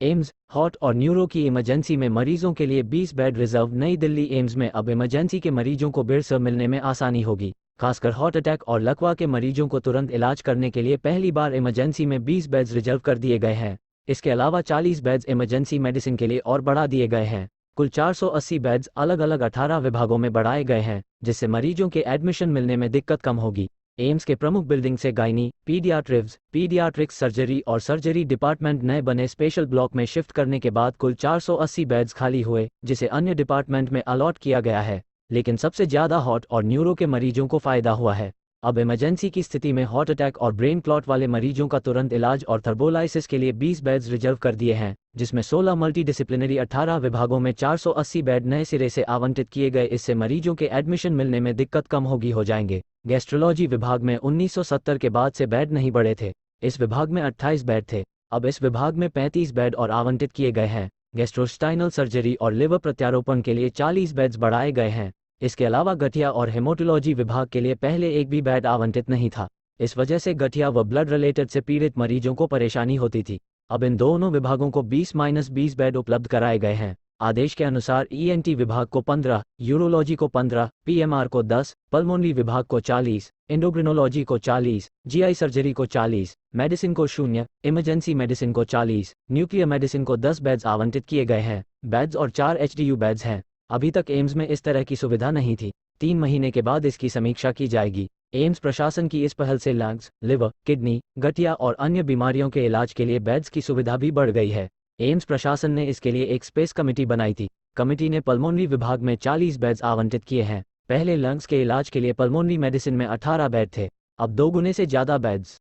AIIMS heart और neuro की emergency में मरीजों के लिए 20 बेड रिजर्व। नई दिल्ली एम्स में अब इमरजेंसी के मरीजों को बेड मिलने में आसानी होगी। खासकर हार्ट अटैक और लकवा के मरीजों को तुरंत इलाज करने के लिए पहली बार इमरजेंसी में 20 बेड्स रिजर्व कर दिए गए हैं। इसके अलावा 40 बेड्स इमरजेंसी मेडिसिन के लिए और बढ़ा दिए गए हैं। कुल 480 बेड्स अलग अलग 18 विभागों में बढ़ाए गए हैं, जिससे मरीजों के एडमिशन मिलने में दिक्कत कम होगी। एम्स के प्रमुख बिल्डिंग से गायनी, पीडियाट्रिक्स सर्जरी और सर्जरी डिपार्टमेंट नए बने स्पेशल ब्लॉक में शिफ्ट करने के बाद कुल 480 बेड्स खाली हुए, जिसे अन्य डिपार्टमेंट में अलॉट किया गया है। लेकिन सबसे ज़्यादा हार्ट और न्यूरो के मरीजों को फायदा हुआ है। अब इमरजेंसी की स्थिति में हार्ट अटैक और ब्रेन क्लॉट वाले मरीजों का तुरंत इलाज और थर्बोलाइसिस के लिए 20 बेड्स रिजर्व कर दिए हैं, जिसमें 16 मल्टीडिसिप्लिनरी 18 विभागों में 480 बेड नए सिरे से आवंटित किए गए। इससे मरीजों के एडमिशन मिलने में दिक्कत कम हो जाएंगे। गैस्ट्रोलॉजी विभाग में 1970 के बाद से बेड नहीं बढ़े थे। इस विभाग में 28 बेड थे, अब इस विभाग में 35 बेड और आवंटित किए गए हैं। गैस्ट्रोस्टाइनल सर्जरी और लिवर प्रत्यारोपण के लिए 40 बेड्स बढ़ाए गए हैं। इसके अलावा गठिया और हेमोटोलॉजी विभाग के लिए पहले एक भी बेड आवंटित नहीं था। इस वजह से गठिया व ब्लड रिलेटेड से पीड़ित मरीजों को परेशानी होती थी। अब इन दोनों विभागों को 20-20 बेड उपलब्ध कराए गए हैं। आदेश के अनुसार ईएनटी विभाग को 15, यूरोलॉजी को 15, पीएमआर को 10, पल्मोनरी विभाग को 40, एंडोक्रिनोलॉजी को 40, जीआई सर्जरी को 40, मेडिसिन को 0, इमरजेंसी मेडिसिन को 40, न्यूक्लियर मेडिसिन को 10 बेड्स आवंटित किए गए हैं। बेड्स और 4 एचडीयू बेड्स हैं। अभी तक एम्स में इस तरह की सुविधा नहीं थी। 3 महीने के बाद इसकी समीक्षा की जाएगी। एम्स प्रशासन की इस पहल से लंग्स, लिवर, किडनी, गठिया और अन्य बीमारियों के इलाज के लिए बेड्स की सुविधा भी बढ़ गई है। एम्स प्रशासन ने इसके लिए एक स्पेस कमेटी बनाई थी। कमेटी ने पल्मोनरी विभाग में 40 बेड्स आवंटित किए हैं। पहले लंग्स के इलाज के लिए पल्मोनरी मेडिसिन में 18 बेड थे, अब 2 गुने से ज़्यादा बेड्स